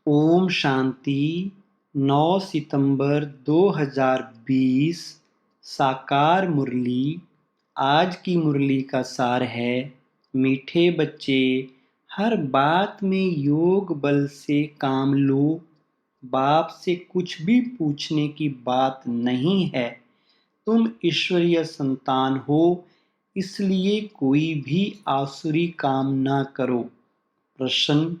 ओम शांति। 9 सितंबर 2020 साकार मुरली। आज की मुरली का सार है, मीठे बच्चे, हर बात में योग बल से काम लो। बाप से कुछ भी पूछने की बात नहीं है। तुम ईश्वरीय संतान हो, इसलिए कोई भी आसुरी काम ना करो। प्रश्न,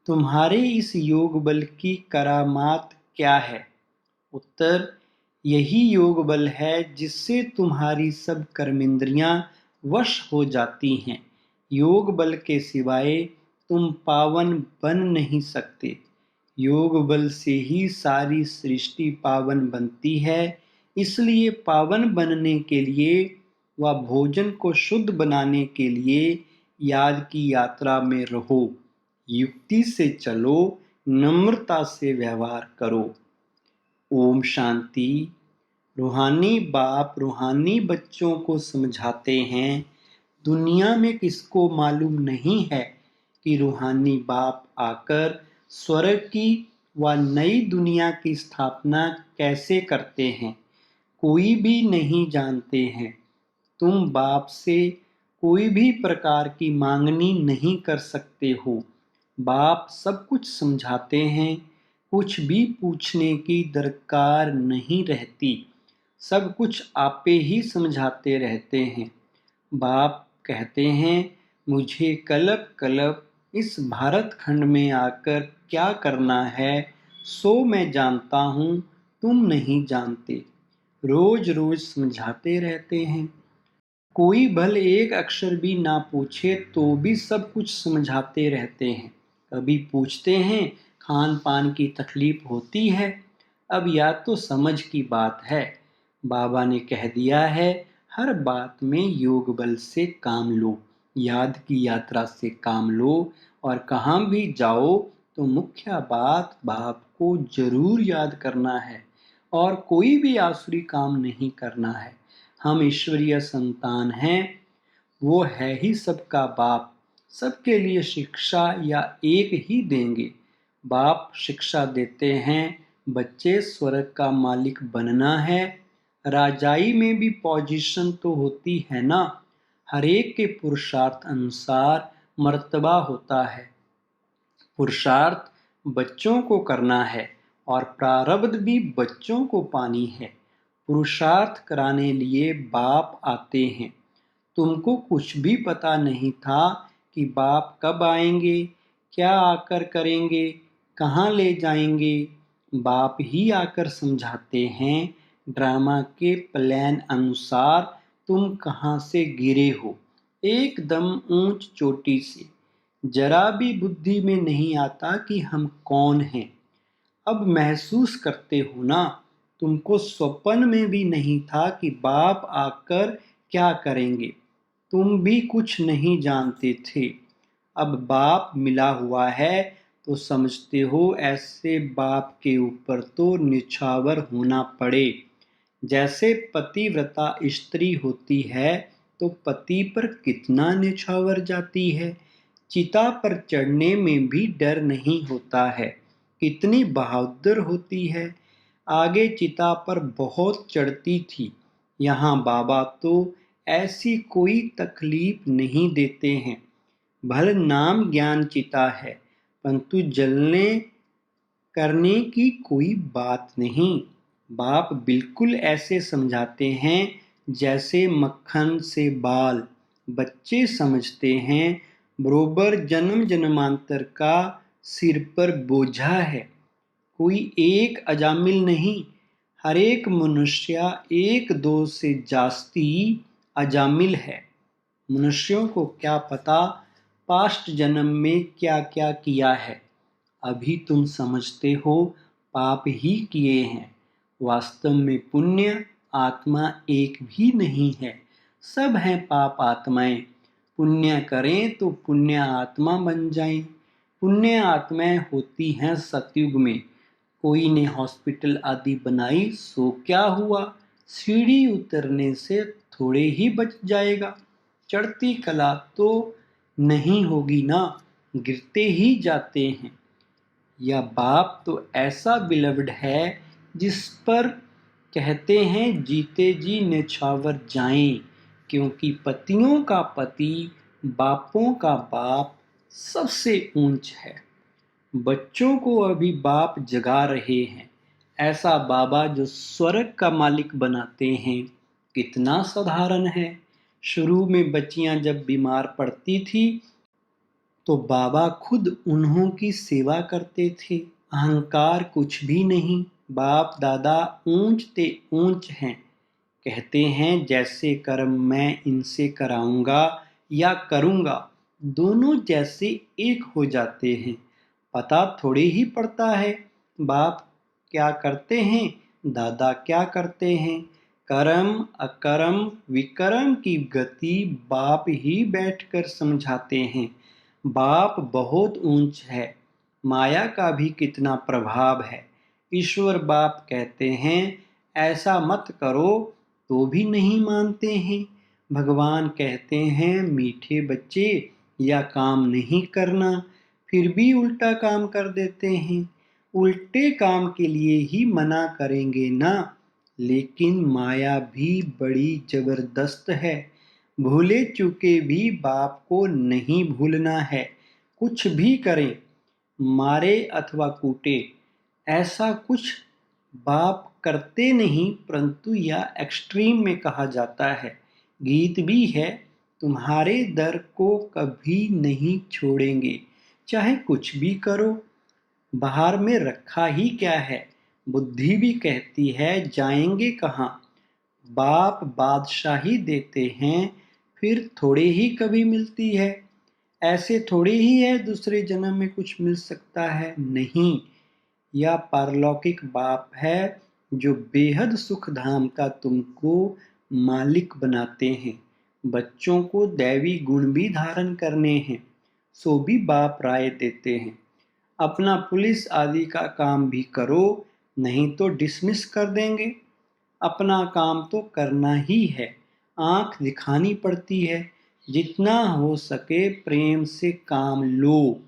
तुम्हारे इस योग बल की करामात क्या है? उत्तर, यही योग बल है जिससे तुम्हारी सब कर्मेंद्रियां वश हो जाती हैं। योग बल के सिवाय तुम पावन बन नहीं सकते। योग बल से ही सारी सृष्टि पावन बनती है। इसलिए पावन बनने के लिए व भोजन को शुद्ध बनाने के लिए याद की यात्रा में रहो। युक्ति से चलो, नम्रता से व्यवहार करो। ओम शांति। रूहानी बाप रूहानी बच्चों को समझाते हैं, दुनिया में किसको मालूम नहीं है कि रूहानी बाप आकर स्वर्ग की व नई दुनिया की स्थापना कैसे करते हैं। कोई भी नहीं जानते हैं। तुम बाप से कोई भी प्रकार की मांगनी नहीं कर सकते हो। बाप सब कुछ समझाते हैं, कुछ भी पूछने की दरकार नहीं रहती। सब कुछ आपे ही समझाते रहते हैं। बाप कहते हैं, मुझे कल्प कल्प इस भारत खंड में आकर क्या करना है, सो मैं जानता हूँ, तुम नहीं जानते। रोज रोज समझाते रहते हैं। कोई भले एक अक्षर भी ना पूछे तो भी सब कुछ समझाते रहते हैं। कभी पूछते हैं, खान पान की तकलीफ होती है? अब या तो समझ की बात है। बाबा ने कह दिया है, हर बात में योग बल से काम लो, याद की यात्रा से काम लो, और कहाँ भी जाओ तो मुख्य बात बाप को जरूर याद करना है और कोई भी आसुरी काम नहीं करना है। हम ईश्वरीय संतान हैं, वो है ही सबका बाप। सबके लिए शिक्षा या एक ही देंगे। बाप शिक्षा देते हैं, बच्चे स्वर्ग का मालिक बनना है। राजाई में भी पोजीशन तो होती है ना। हर एक के पुरुषार्थ अनुसार मर्तबा होता है। पुरुषार्थ बच्चों को करना है और प्रारब्ध भी बच्चों को पानी है। पुरुषार्थ कराने लिए बाप आते हैं। तुमको कुछ भी पता नहीं था कि बाप कब आएंगे, क्या आकर करेंगे, कहाँ ले जाएंगे। बाप ही आकर समझाते हैं, ड्रामा के प्लान अनुसार तुम कहाँ से गिरे हो, एकदम ऊंच चोटी से। जरा भी बुद्धि में नहीं आता कि हम कौन हैं। अब महसूस करते हो ना, तुमको स्वप्न में भी नहीं था कि बाप आकर क्या करेंगे। तुम भी कुछ नहीं जानते थे। अब बाप मिला हुआ है तो समझते हो, ऐसे बाप के ऊपर तो निछावर होना पड़े। जैसे पतिव्रता स्त्री होती है तो पति पर कितना निछावर जाती है। चिता पर चढ़ने में भी डर नहीं होता है, कितनी बहादुर होती है। आगे चिता पर बहुत चढ़ती थी। यहाँ बाबा तो ऐसी कोई तकलीफ नहीं देते हैं। भल नाम ज्ञान चिता है, परंतु जलने करने की कोई बात नहीं। बाप बिल्कुल ऐसे समझाते हैं जैसे मक्खन से बाल। बच्चे समझते हैं, बरोबर जन्म जन्मांतर का सिर पर बोझा है। कोई एक अजामिल नहीं, हर एक मनुष्य एक दो से जास्ती अजामिल है। मनुष्यों को क्या पता पास्ट जन्म में क्या क्या किया है। अभी तुम समझते हो पाप ही किए हैं। वास्तव में पुण्य आत्मा एक भी नहीं है, सब हैं पाप आत्माएं। पुण्य करें तो पुण्य आत्मा बन जाएं। पुण्य आत्माएं होती हैं सतयुग में। कोई ने हॉस्पिटल आदि बनाई सो क्या हुआ, सीढ़ी उतरने से थोड़े ही बच जाएगा। चढ़ती कला तो नहीं होगी ना, गिरते ही जाते हैं। या बाप तो ऐसा बिलवड है जिस पर कहते हैं जीते जी न्यौछावर जाएं, क्योंकि पतियों का पति बापों का बाप सबसे ऊंच है। बच्चों को अभी बाप जगा रहे हैं, ऐसा बाबा जो स्वर्ग का मालिक बनाते हैं कितना साधारण है। शुरू में बच्चियां जब बीमार पड़ती थी तो बाबा खुद उन्हों की सेवा करते थे। अहंकार कुछ भी नहीं। बाप दादा ऊंच ते ऊंच हैं। कहते हैं जैसे कर्म मैं इनसे कराऊंगा या करूंगा, दोनों जैसे एक हो जाते हैं। पता थोड़ी ही पड़ता है बाप क्या करते हैं, दादा क्या करते हैं। कर्म अकर्म विकर्म की गति बाप ही बैठकर समझाते हैं। बाप बहुत ऊंच है, माया का भी कितना प्रभाव है। ईश्वर बाप कहते हैं ऐसा मत करो तो भी नहीं मानते हैं। भगवान कहते हैं मीठे बच्चे या काम नहीं करना, फिर भी उल्टा काम कर देते हैं। उल्टे काम के लिए ही मना करेंगे ना। लेकिन माया भी बड़ी जबरदस्त है। भूले चूके भी बाप को नहीं भूलना है। कुछ भी करें, मारे अथवा कूटे, ऐसा कुछ बाप करते नहीं, परंतु यह एक्सट्रीम में कहा जाता है। गीत भी है, तुम्हारे दर को कभी नहीं छोड़ेंगे, चाहे कुछ भी करो। बाहर में रखा ही क्या है। बुद्धि भी कहती है जाएंगे कहाँ। बाप बादशाही देते हैं, फिर थोड़े ही कभी मिलती है। ऐसे थोड़ी ही है दूसरे जन्म में कुछ मिल सकता है, नहीं। यह पारलौकिक बाप है जो बेहद सुख धाम का तुमको मालिक बनाते हैं। बच्चों को दैवी गुण भी धारण करने हैं, सो भी बाप राय देते हैं। अपना पुलिस आदि का काम भी करो, नहीं तो डिसमिस कर देंगे। अपना काम तो करना ही है, आंख दिखानी पड़ती है। जितना हो सके प्रेम से काम लो,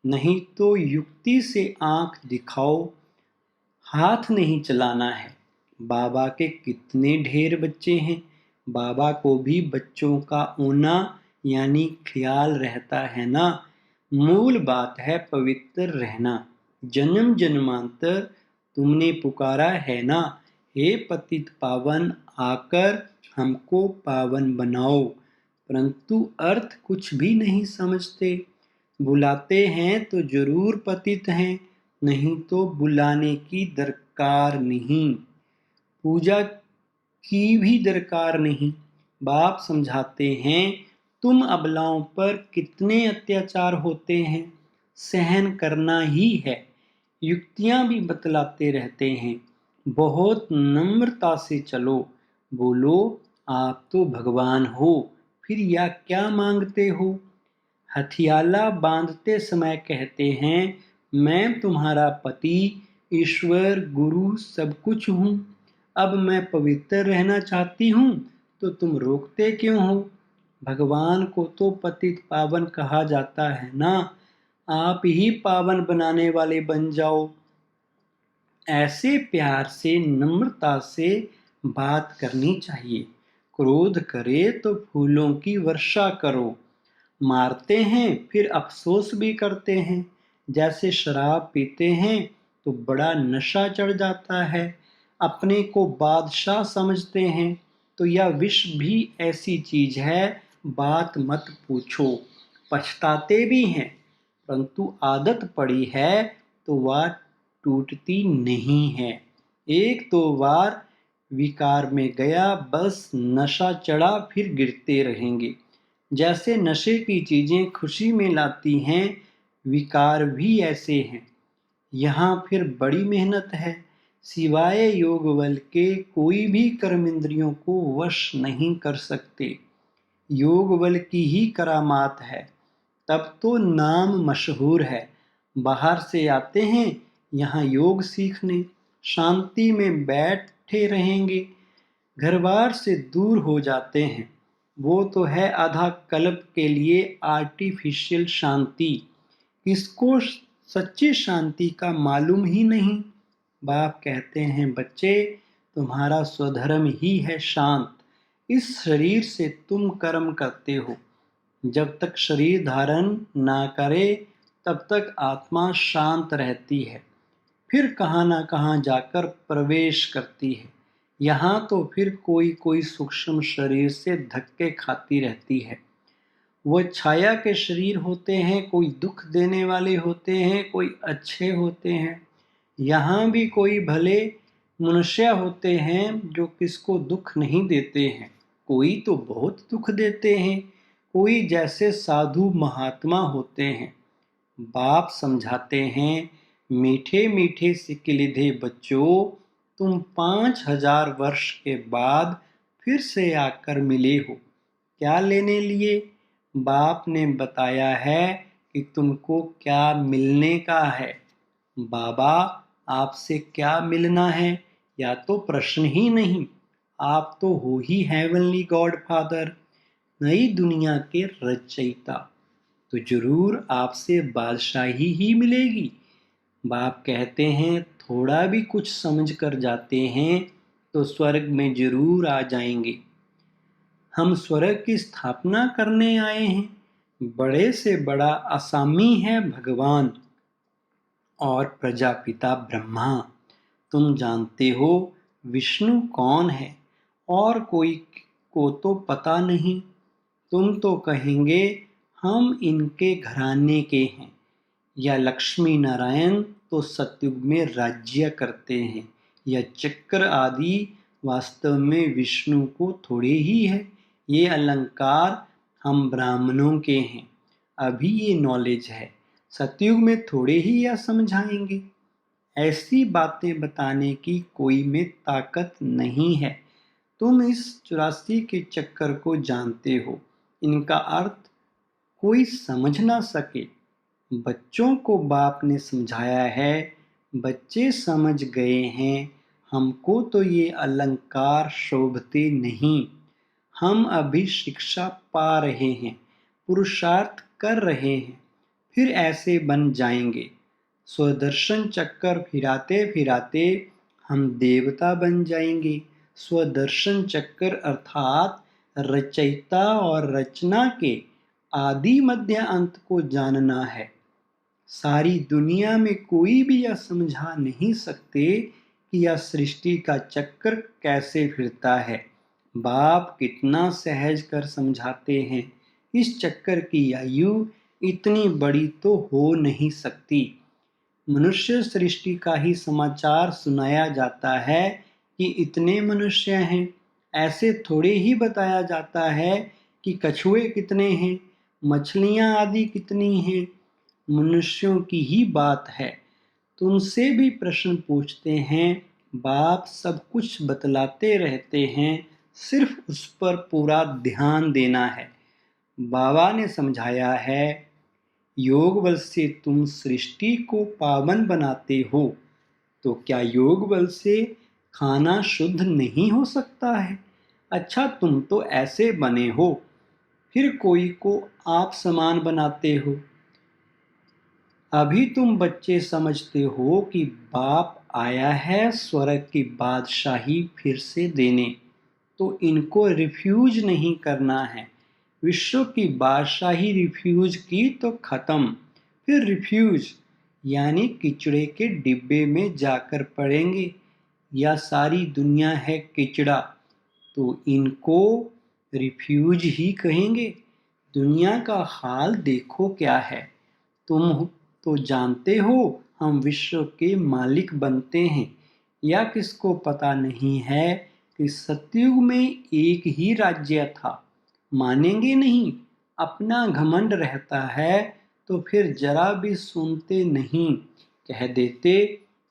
नहीं तो युक्ति से आंख दिखाओ। हाथ नहीं चलाना है। बाबा के कितने ढेर बच्चे हैं। बाबा को भी बच्चों का होना यानी ख्याल रहता है ना। मूल बात है पवित्र रहना। जन्म जन्मांतर तुमने पुकारा है ना, हे पतित पावन आकर हमको पावन बनाओ। परंतु अर्थ कुछ भी नहीं समझते। बुलाते हैं तो जरूर पतित हैं, नहीं तो बुलाने की दरकार नहीं, पूजा की भी दरकार नहीं। बाप समझाते हैं तुम अबलाओं पर कितने अत्याचार होते हैं, सहन करना ही है। युक्तियां भी बतलाते रहते हैं। बहुत नम्रता से चलो, बोलो आप तो भगवान हो, फिर या क्या मांगते हो। हथियाला बांधते समय कहते हैं मैं तुम्हारा पति ईश्वर गुरु सब कुछ हूँ। अब मैं पवित्र रहना चाहती हूँ तो तुम रोकते क्यों हो। भगवान को तो पतित पावन कहा जाता है ना। आप ही पावन बनाने वाले बन जाओ। ऐसे प्यार से नम्रता से बात करनी चाहिए। क्रोध करे तो फूलों की वर्षा करो। मारते हैं फिर अफसोस भी करते हैं। जैसे शराब पीते हैं तो बड़ा नशा चढ़ जाता है। अपने को बादशाह समझते हैं तो यह विष भी ऐसी चीज है, बात मत पूछो। पछताते भी हैं, परंतु आदत पड़ी है तो वह टूटती नहीं है। एक दो बार विकार में गया, बस नशा चढ़ा, फिर गिरते रहेंगे। जैसे नशे की चीजें खुशी में लाती हैं, विकार भी ऐसे हैं। यहाँ फिर बड़ी मेहनत है। सिवाय योग बल के कोई भी कर्म इंद्रियों को वश नहीं कर सकते। योग बल की ही करामात है, तब तो नाम मशहूर है। बाहर से आते हैं यहाँ योग सीखने, शांति में बैठे रहेंगे, घर बार से दूर हो जाते हैं। वो तो है आधा कल्प के लिए आर्टिफिशियल शांति। किसको सच्ची शांति का मालूम ही नहीं। बाप कहते हैं, बच्चे, तुम्हारा स्वधर्म ही है शांत। इस शरीर से तुम कर्म करते हो। जब तक शरीर धारण ना करे तब तक आत्मा शांत रहती है, फिर कहाँ ना कहाँ जाकर प्रवेश करती है। यहाँ तो फिर कोई कोई सूक्ष्म शरीर से धक्के खाती रहती है। वो छाया के शरीर होते हैं, कोई दुख देने वाले होते हैं, कोई अच्छे होते हैं। यहाँ भी कोई भले मनुष्य होते हैं जो किसको दुख नहीं देते हैं, कोई तो बहुत दुख देते हैं, कोई जैसे साधु महात्मा होते हैं। बाप समझाते हैं, मीठे मीठे सिक्किलिधे बच्चों, तुम 5000 वर्ष के बाद फिर से आकर मिले हो। क्या लेने लिए? बाप ने बताया है कि तुमको क्या मिलने का है। बाबा, आपसे क्या मिलना है, या तो प्रश्न ही नहीं। आप तो हो ही हेवनली गॉडफादर, नई दुनिया के रचयिता, तो जरूर आपसे बादशाही ही मिलेगी। बाप कहते हैं, थोड़ा भी कुछ समझ कर जाते हैं तो स्वर्ग में जरूर आ जाएंगे। हम स्वर्ग की स्थापना करने आए हैं। बड़े से बड़ा असामी है भगवान और प्रजापिता ब्रह्मा। तुम जानते हो विष्णु कौन है, और कोई को तो पता नहीं। तुम तो कहेंगे हम इनके घराने के हैं, या लक्ष्मी नारायण तो सतयुग में राज्य करते हैं, या चक्र आदि वास्तव में विष्णु को थोड़े ही है। ये अलंकार हम ब्राह्मणों के हैं, अभी ये नॉलेज है, सतयुग में थोड़े ही यह समझाएंगे। ऐसी बातें बताने की कोई में ताकत नहीं है। तुम इस 84 के चक्कर को जानते हो, इनका अर्थ कोई समझ ना सके। बच्चों को बाप ने समझाया है, बच्चे समझ गए हैं। हमको तो ये अलंकार शोभते नहीं। हम अभी शिक्षा पा रहे हैं, पुरुषार्थ कर रहे हैं, फिर ऐसे बन जाएंगे। स्वदर्शन चक्कर फिराते फिराते हम देवता बन जाएंगे। स्वदर्शन चक्कर अर्थात रचयिता और रचना के आदि मध्य अंत को जानना है। सारी दुनिया में कोई भी यह समझा नहीं सकते कि यह सृष्टि का चक्कर कैसे फिरता है। बाप कितना सहज कर समझाते हैं। इस चक्कर की आयु इतनी बड़ी तो हो नहीं सकती। मनुष्य सृष्टि का ही समाचार सुनाया जाता है कि इतने मनुष्य हैं। ऐसे थोड़े ही बताया जाता है कि कछुए कितने हैं, मछलियां आदि कितनी हैं। मनुष्यों की ही बात है। तुमसे भी प्रश्न पूछते हैं, बाप सब कुछ बतलाते रहते हैं, सिर्फ उस पर पूरा ध्यान देना है। बाबा ने समझाया है, योग बल से तुम सृष्टि को पावन बनाते हो, तो क्या योग बल से खाना शुद्ध नहीं हो सकता है? अच्छा, तुम तो ऐसे बने हो, फिर कोई को आप समान बनाते हो। अभी तुम बच्चे समझते हो कि बाप आया है स्वर्ग की बादशाही फिर से देने, तो इनको रिफ्यूज नहीं करना है। विश्व की बादशाही रिफ्यूज की तो खत्म, फिर रिफ्यूज यानी किचड़े के डिब्बे में जाकर पड़ेंगे। या सारी दुनिया है किचड़ा, तो इनको रिफ्यूज ही कहेंगे। दुनिया का हाल देखो क्या है। तुम तो जानते हो हम विश्व के मालिक बनते हैं, या किसको पता नहीं है कि सतयुग में एक ही राज्य था। मानेंगे नहीं, अपना घमंड रहता है तो फिर जरा भी सुनते नहीं, कह देते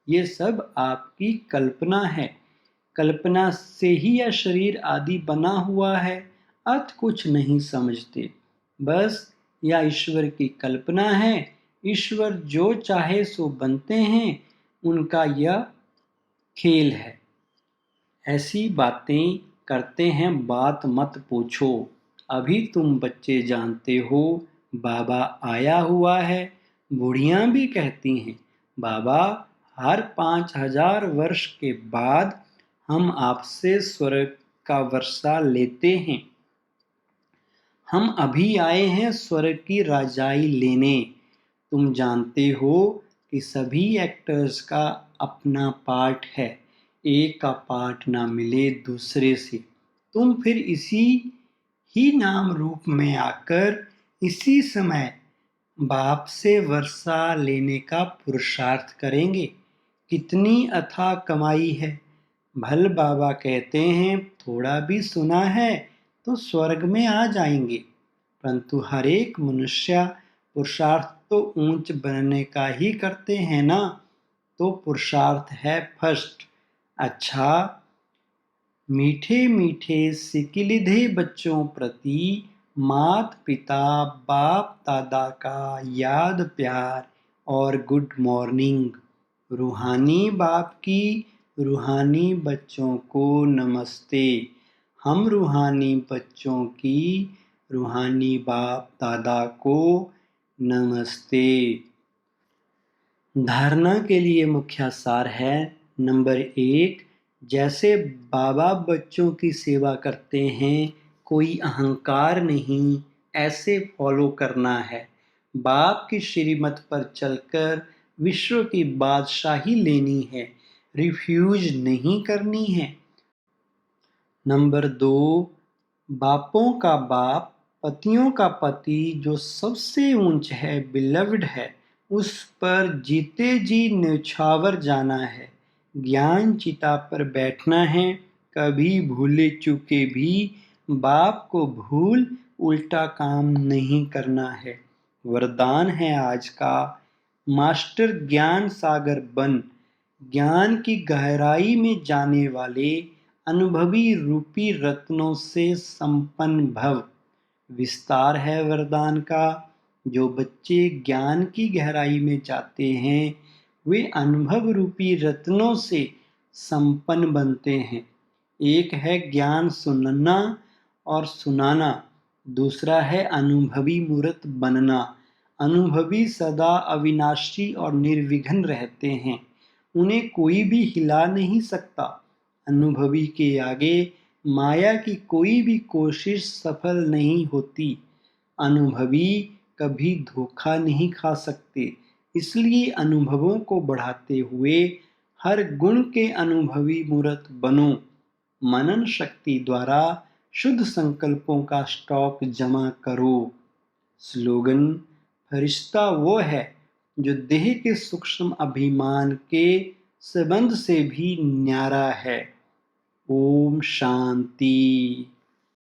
ये सब आपकी कल्पना है। कल्पना से ही यह शरीर आदि बना हुआ है, अर्थ कुछ नहीं समझते। बस यह ईश्वर की कल्पना है। ईश्वर जो चाहे सो बनते हैं, उनका यह खेल है। ऐसी बातें करते हैं, बात मत पूछो। अभी तुम बच्चे जानते हो बाबा आया हुआ है, बूढ़ियां भी कहती हैं, बाबा, हर 5,000 वर्ष के बाद हम आपसे स्वर्ग का वर्षा लेते हैं। हम अभी आए हैं स्वर्ग की राजाई लेने। तुम जानते हो कि सभी एक्टर्स का अपना पार्ट है। एक का पार्ट ना मिले दूसरे से, तुम फिर इसी ही नाम रूप में आकर इसी समय बाप से वर्षा लेने का पुरुषार्थ करेंगे। कितनी अथाह कमाई है। भल बाबा कहते हैं, थोड़ा भी सुना है तो स्वर्ग में आ जाएंगे, परंतु हर एक मनुष्य पुरुषार्थ तो ऊंच बनने का ही करते हैं ना। तो पुरुषार्थ है फर्स्ट। अच्छा, मीठे मीठे सिकिलिधे बच्चों प्रति मात पिता बाप दादा का याद प्यार और गुड मॉर्निंग। रूहानी बाप की रूहानी बच्चों को नमस्ते। हम रूहानी बच्चों की रूहानी बाप दादा को नमस्ते। धारणा के लिए मुख्य सार है, नंबर 1, जैसे बाबा बच्चों की सेवा करते हैं, कोई अहंकार नहीं, ऐसे फॉलो करना है। बाप की श्रीमत पर चलकर विश्व की बादशाही लेनी है, रिफ्यूज नहीं करनी है। नंबर 2, बापों का बाप, पतियों का पति जो सबसे ऊंच है, बिलव्ड है, उस पर जीते जी न्यौछावर जाना है। ज्ञान चिता पर बैठना है, कभी भूले चूके भी बाप को भूल उल्टा काम नहीं करना है। वरदान है आज का, मास्टर ज्ञान सागर बन, ज्ञान की गहराई में जाने वाले अनुभवी रूपी रत्नों से संपन्न भव। विस्तार है वरदान का, जो बच्चे ज्ञान की गहराई में जाते हैं, वे अनुभव रूपी रत्नों से संपन्न बनते हैं। एक है ज्ञान सुनना और सुनाना, दूसरा है अनुभवी मूर्त बनना। अनुभवी सदा अविनाशी और निर्विघ्न रहते हैं, उन्हें कोई भी हिला नहीं सकता। अनुभवी के आगे माया की कोई भी कोशिश सफल नहीं होती। अनुभवी कभी धोखा नहीं खा सकते, इसलिए अनुभवों को बढ़ाते हुए हर गुण के अनुभवी मूर्त बनो। मनन शक्ति द्वारा शुद्ध संकल्पों का स्टॉक जमा करो। स्लोगन, फरिश्ता वो है जो देह के सूक्ष्म अभिमान के संबंध से भी न्यारा है। ओम शांति।